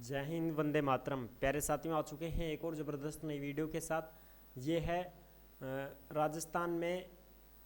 जय हिंद, वंदे मातरम। प्यारे साथियों, आ चुके हैं एक और ज़बरदस्त नई वीडियो के साथ। ये है राजस्थान में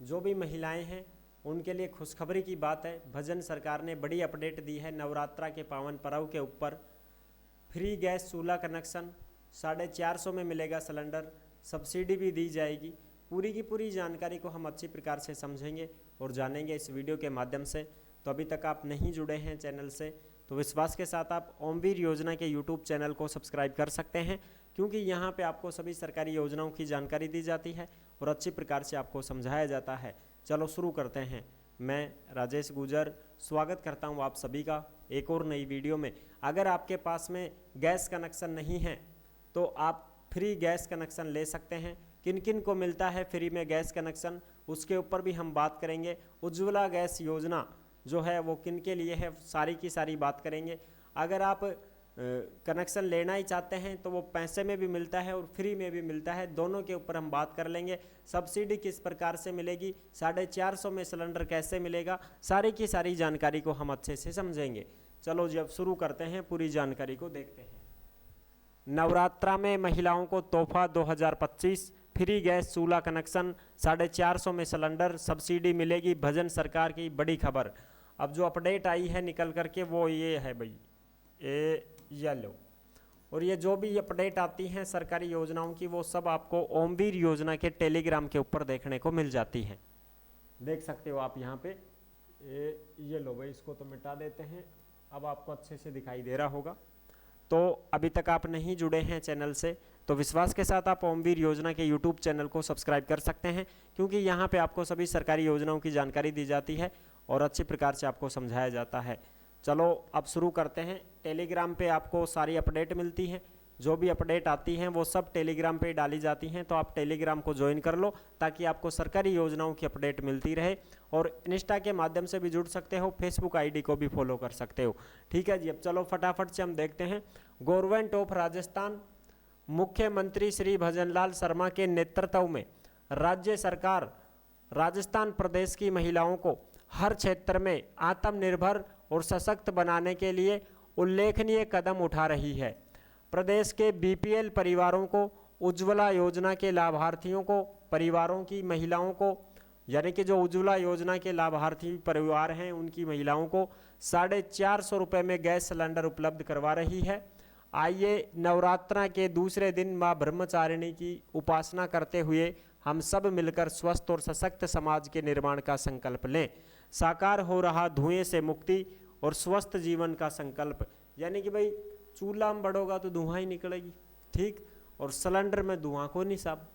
जो भी महिलाएं हैं उनके लिए खुशखबरी की बात है। भजन सरकार ने बड़ी अपडेट दी है। नवरात्रा के पावन पर्व के ऊपर फ्री गैस चूल्हा कनेक्शन 450 में मिलेगा सिलेंडर, सब्सिडी भी दी जाएगी। पूरी की पूरी जानकारी को हम अच्छी प्रकार से समझेंगे और जानेंगे इस वीडियो के माध्यम से। तो अभी तक आप नहीं जुड़े हैं चैनल से तो विश्वास के साथ आप ओमवीर योजना के यूट्यूब चैनल को सब्सक्राइब कर सकते हैं, क्योंकि यहाँ पे आपको सभी सरकारी योजनाओं की जानकारी दी जाती है और अच्छी प्रकार से आपको समझाया जाता है। चलो शुरू करते हैं। मैं राजेश गुजर स्वागत करता हूँ आप सभी का एक और नई वीडियो में। अगर आपके पास में गैस कनेक्शन नहीं है तो आप फ्री गैस कनेक्शन ले सकते हैं। किन किन को मिलता है फ्री में गैस कनेक्शन, उसके ऊपर भी हम बात करेंगे। उज्ज्वला गैस योजना जो है वो किन के लिए है, सारी की सारी बात करेंगे। अगर आप कनेक्शन लेना ही चाहते हैं तो वो पैसे में भी मिलता है और फ्री में भी मिलता है, दोनों के ऊपर हम बात कर लेंगे। सब्सिडी किस प्रकार से मिलेगी, 450 में सिलेंडर कैसे मिलेगा, सारी की सारी जानकारी को हम अच्छे से समझेंगे। चलो जी अब शुरू करते हैं, पूरी जानकारी को देखते हैं। नवरात्रा में महिलाओं को तोहफा 2025, फ्री गैस चूल्हा कनेक्शन, 450 में सिलेंडर, सब्सिडी मिलेगी। भजन सरकार की बड़ी खबर। अब जो अपडेट आई है निकल करके वो ये है भाई, ये लो। और ये जो भी अपडेट आती हैं सरकारी योजनाओं की वो सब आपको ओमवीर योजना के टेलीग्राम के ऊपर देखने को मिल जाती हैं। देख सकते हो आप यहाँ पे। ये लो भाई, इसको तो मिटा देते हैं। अब आपको अच्छे से दिखाई दे रहा होगा। तो अभी तक आप नहीं जुड़े हैं चैनल से तो विश्वास के साथ आप ओमवीर योजना के यूट्यूब चैनल को सब्सक्राइब कर सकते हैं, क्योंकि यहाँ पे आपको सभी सरकारी योजनाओं की जानकारी दी जाती है और अच्छी प्रकार से आपको समझाया जाता है। चलो अब शुरू करते हैं। टेलीग्राम पे आपको सारी अपडेट मिलती है, जो भी अपडेट आती हैं वो सब टेलीग्राम पे डाली जाती हैं। तो आप टेलीग्राम को ज्वाइन कर लो ताकि आपको सरकारी योजनाओं की अपडेट मिलती रहे। और इंस्टा के माध्यम से भी जुड़ सकते हो, फेसबुक आईडी को भी फॉलो कर सकते हो। ठीक है जी, अब चलो फटाफट से हम देखते हैं। गवर्नमेंट ऑफ राजस्थान, मुख्यमंत्री श्री भजनलाल शर्मा के नेतृत्व में राज्य सरकार राजस्थान प्रदेश की महिलाओं को हर क्षेत्र में आत्मनिर्भर और सशक्त बनाने के लिए उल्लेखनीय कदम उठा रही है। प्रदेश के बीपीएल परिवारों को, उज्ज्वला योजना के लाभार्थियों को, परिवारों की महिलाओं को, यानी कि जो उज्ज्वला योजना के लाभार्थी परिवार हैं उनकी महिलाओं को 450 रुपये में गैस सिलेंडर उपलब्ध करवा रही है। आइए नवरात्रा के दूसरे दिन माँ ब्रह्मचारिणी की उपासना करते हुए हम सब मिलकर स्वस्थ और सशक्त समाज के निर्माण का संकल्प लें। साकार हो रहा धुएं से मुक्ति और स्वस्थ जीवन का संकल्प। यानी कि भाई चूल्हा में बढ़ोगा तो धुआं ही निकलेगी, ठीक, और सिलेंडर में धुआं को नहीं साहब।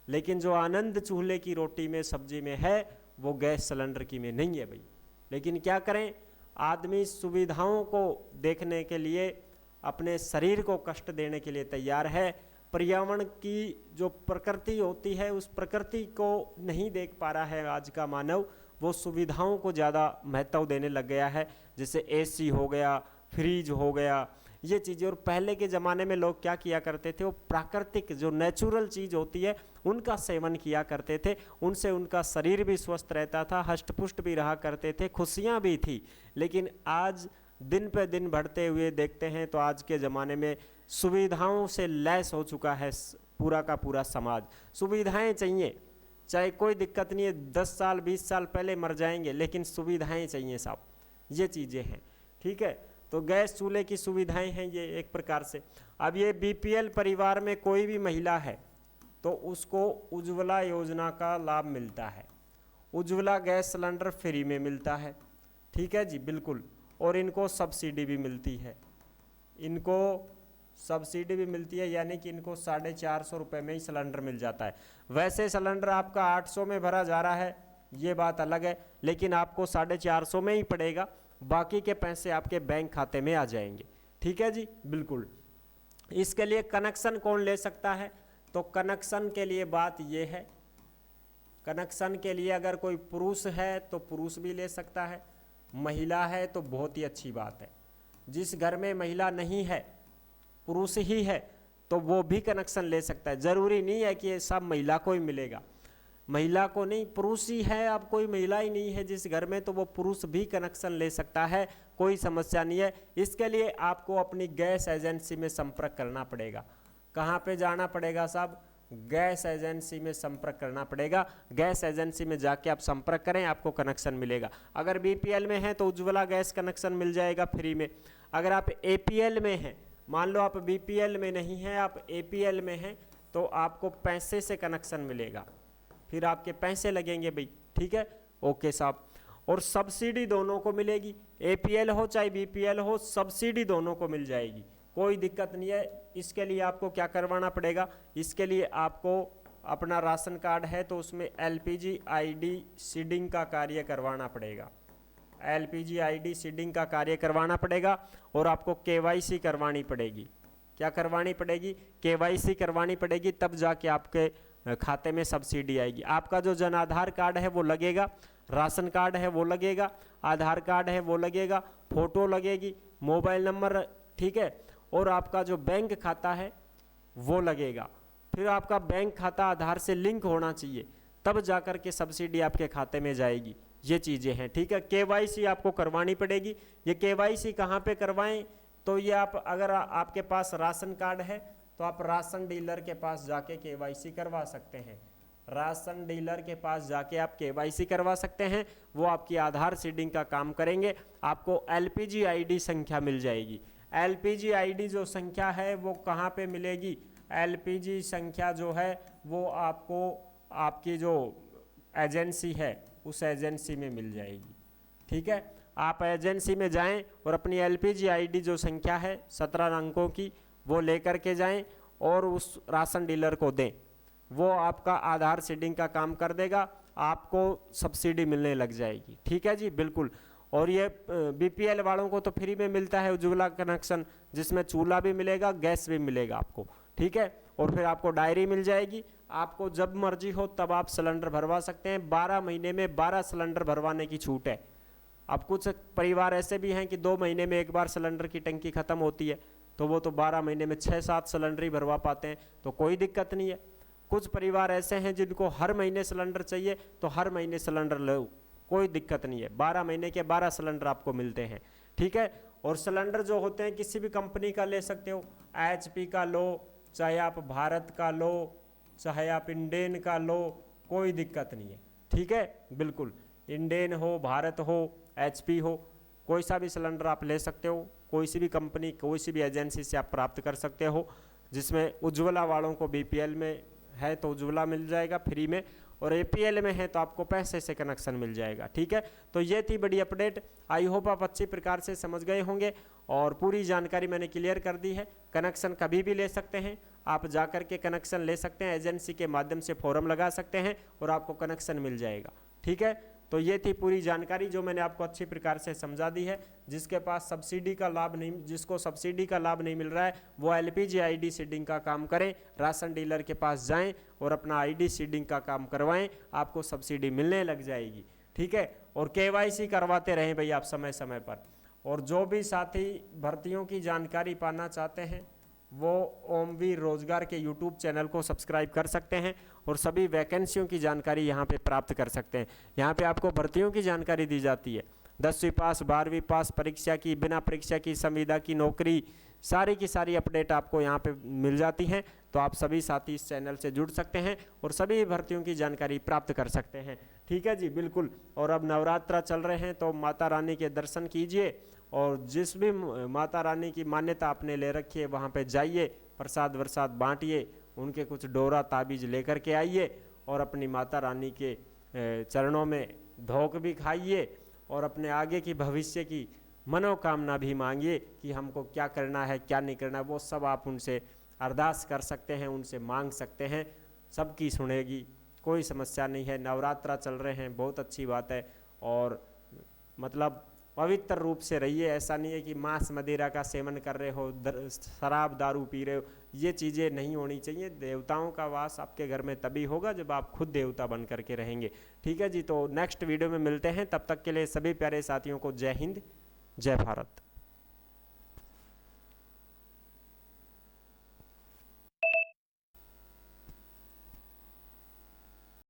लेकिन जो आनंद चूल्हे की रोटी में सब्जी में है वो गैस सिलेंडर की में नहीं है भाई। लेकिन क्या करें, आदमी सुविधाओं को देखने के लिए अपने शरीर को कष्ट देने के लिए तैयार है। पर्यावरण की जो प्रकृति होती है उस प्रकृति को नहीं देख पा रहा है आज का मानव, वो सुविधाओं को ज़्यादा महत्व देने लग गया है। जैसे एसी हो गया, फ्रिज हो गया, ये चीज़ें। और पहले के ज़माने में लोग क्या किया करते थे, वो प्राकृतिक जो नेचुरल चीज़ होती है उनका सेवन किया करते थे। उनसे उनका शरीर भी स्वस्थ रहता था, हष्टपुष्ट भी रहा करते थे, खुशियाँ भी थी। लेकिन आज दिन पे दिन बढ़ते हुए देखते हैं तो आज के ज़माने में सुविधाओं से लैस हो चुका है पूरा का पूरा समाज। सुविधाएं चाहिए, चाहे कोई दिक्कत नहीं है, 10 साल 20 साल पहले मर जाएंगे लेकिन सुविधाएं चाहिए साहब, ये चीज़ें हैं। ठीक है, तो गैस चूल्हे की सुविधाएं हैं ये एक प्रकार से। अब ये बीपीएल परिवार में कोई भी महिला है तो उसको उज्ज्वला योजना का लाभ मिलता है। उज्ज्वला गैस सिलेंडर फ्री में मिलता है, ठीक है जी, बिल्कुल। और इनको सब्सिडी भी मिलती है, इनको सब्सिडी भी मिलती है, यानी कि इनको 450 रुपये में ही सिलेंडर मिल जाता है। वैसे सिलेंडर आपका 800 में भरा जा रहा है, ये बात अलग है, लेकिन आपको 450 में ही पड़ेगा। बाकी के पैसे आपके बैंक खाते में आ जाएंगे। ठीक है जी, बिल्कुल। इसके लिए कनेक्शन कौन ले सकता है, तो कनेक्शन के लिए बात ये है, कनेक्शन के लिए अगर कोई पुरुष है तो पुरुष भी ले सकता है, महिला है तो बहुत ही अच्छी बात है। जिस घर में महिला नहीं है, पुरुष ही है, तो वो भी कनेक्शन ले सकता है। ज़रूरी नहीं है कि ये सब महिला को ही मिलेगा। महिला को नहीं, पुरुष ही है, अब कोई महिला ही नहीं है जिस घर में, तो वो पुरुष भी कनेक्शन ले सकता है, कोई समस्या नहीं है। इसके लिए आपको अपनी गैस एजेंसी में संपर्क करना पड़ेगा। कहाँ पे जाना पड़ेगा साहब? गैस एजेंसी में संपर्क करना पड़ेगा। गैस एजेंसी में जाके आप संपर्क करें, आपको कनेक्शन मिलेगा। अगर बीपीएल में है तो उज्ज्वला गैस कनेक्शन मिल जाएगा फ्री में। अगर आप एपीएल में हैं, मान लो आप बीपीएल में नहीं हैं, आप एपीएल में हैं, तो आपको पैसे से कनेक्शन मिलेगा, फिर आपके पैसे लगेंगे भाई, ठीक है, ओके साहब। और सब्सिडी दोनों को मिलेगी, एपीएल हो चाहे बीपीएल हो, सब्सिडी दोनों को मिल जाएगी, कोई दिक्कत नहीं है। इसके लिए आपको क्या करवाना पड़ेगा? इसके लिए आपको अपना राशन कार्ड है तो उसमें एलपीजी आईडी सीडिंग का कार्य करवाना पड़ेगा, एलपीजी आईडी सीडिंग का कार्य करवाना पड़ेगा। और आपको केवाईसी करवानी पड़ेगी। क्या करवानी पड़ेगी? केवाईसी करवानी पड़ेगी, तब जाके आपके खाते में सब्सिडी आएगी। आपका जो जन आधार कार्ड है वो लगेगा, राशन कार्ड है वो लगेगा, आधार कार्ड है वो लगेगा, फोटो लगेगी, मोबाइल नंबर, ठीक है, और आपका जो बैंक खाता है वो लगेगा। फिर आपका बैंक खाता आधार से लिंक होना चाहिए, तब जाकर के सब्सिडी आपके खाते में जाएगी। ये चीज़ें हैं, ठीक है। केवाईसी आपको करवानी पड़ेगी। ये केवाईसी कहाँ पे करवाएं? तो ये आप, अगर आपके पास राशन कार्ड है तो आप राशन डीलर के पास जाके केवाईसी करवा सकते हैं। राशन डीलर के पास जाके आप केवाईसी करवा सकते हैं, वो आपकी आधार सीडिंग का काम करेंगे। आपको एलपीजी आईडी संख्या मिल जाएगी। एलपीजी आईडी जो संख्या है वो कहाँ पे मिलेगी? एलपीजी संख्या जो है वो आपको आपकी जो एजेंसी है उस एजेंसी में मिल जाएगी, ठीक है। आप एजेंसी में जाएं और अपनी एलपीजी आईडी जो संख्या है 17 अंकों की वो लेकर के जाएं और उस राशन डीलर को दें, वो आपका आधार सीडिंग का काम कर देगा, आपको सब्सिडी मिलने लग जाएगी, ठीक है जी, बिल्कुल। और ये बीपीएल वालों को तो फ्री में मिलता है उज्ज्वला कनेक्शन, जिसमें चूल्हा भी मिलेगा, गैस भी मिलेगा आपको, ठीक है। और फिर आपको डायरी मिल जाएगी, आपको जब मर्जी हो तब आप सिलेंडर भरवा सकते हैं। 12 महीने में 12 सिलेंडर भरवाने की छूट है। अब कुछ परिवार ऐसे भी हैं कि 2 महीने में एक बार सिलेंडर की टंकी खत्म होती है, तो वो तो 12 महीने में 6-7 सिलेंडर ही भरवा पाते हैं, तो कोई दिक्कत नहीं है। कुछ परिवार ऐसे हैं जिनको हर महीने सिलेंडर चाहिए, तो हर महीने सिलेंडर लो, कोई दिक्कत नहीं है। 12 महीने के 12 सिलेंडर आपको मिलते हैं, ठीक है। और सिलेंडर जो होते हैं किसी भी कंपनी का ले सकते हो, एचपी का लो, चाहे आप भारत का लो, चाहे आप इंडेन का लो, कोई दिक्कत नहीं है, ठीक है, बिल्कुल। इंडेन हो, भारत हो, एचपी हो, कोई सा भी सिलेंडर आप ले सकते हो, कोई सी भी कंपनी, कोई सी भी एजेंसी से आप प्राप्त कर सकते हो। जिसमें उज्ज्वला वालों को बीपीएल में है तो उज्ज्वला मिल जाएगा फ्री में, और एपीएल में है तो आपको पैसे से कनेक्शन मिल जाएगा, ठीक है। तो ये थी बड़ी अपडेट। आई होप आप अच्छी प्रकार से समझ गए होंगे और पूरी जानकारी मैंने क्लियर कर दी है। कनेक्शन कभी भी ले सकते हैं, आप जाकर के कनेक्शन ले सकते हैं, एजेंसी के माध्यम से फॉर्म लगा सकते हैं और आपको कनेक्शन मिल जाएगा, ठीक है। तो ये थी पूरी जानकारी जो मैंने आपको अच्छी प्रकार से समझा दी है। जिसके पास सब्सिडी का लाभ नहीं, जिसको सब्सिडी का लाभ नहीं मिल रहा है, वो एलपीजी आईडी सीडिंग का काम करें, राशन डीलर के पास जाएं और अपना आईडी सीडिंग का काम करवाएं, आपको सब्सिडी मिलने लग जाएगी, ठीक है। और केवाईसी करवाते रहें भाई आप समय समय पर। और जो भी साथी भर्तियों की जानकारी पाना चाहते हैं वो ओमवीर रोजगार के यूट्यूब चैनल को सब्सक्राइब कर सकते हैं और सभी वैकेंसियों की जानकारी यहाँ पे प्राप्त कर सकते हैं। यहाँ पे आपको भर्तियों की जानकारी दी जाती है, 10वीं पास, 12वीं पास, परीक्षा की, बिना परीक्षा की, संविदा की, नौकरी, सारी की सारी अपडेट आपको यहाँ पे मिल जाती हैं। तो आप सभी साथी इस चैनल से जुड़ सकते हैं और सभी भर्तियों की जानकारी प्राप्त कर सकते हैं, ठीक है जी, बिल्कुल। और अब नवरात्रा चल रहे हैं तो माता रानी के दर्शन कीजिए और जिस भी माता रानी की मान्यता आपने ले रखी है वहाँ पे जाइए, प्रसाद वरसाद बांटिए, उनके कुछ डोरा ताबीज लेकर के आइए और अपनी माता रानी के चरणों में धोक भी खाइए और अपने आगे की भविष्य की मनोकामना भी मांगिए कि हमको क्या करना है, क्या नहीं करना है, वो सब आप उनसे अरदास कर सकते हैं, उनसे मांग सकते हैं, सबकी सुनेगी, कोई समस्या नहीं है। नवरात्रा चल रहे हैं, बहुत अच्छी बात है। और मतलब पवित्र रूप से रहिए, ऐसा नहीं है कि मांस मदिरा का सेवन कर रहे हो, शराब दारू पी रहे हो, ये चीज़ें नहीं होनी चाहिए। देवताओं का वास आपके घर में तभी होगा जब आप खुद देवता बन करके रहेंगे, ठीक है जी। तो नेक्स्ट वीडियो में मिलते हैं, तब तक के लिए सभी प्यारे साथियों को जय हिंद, जय भारत।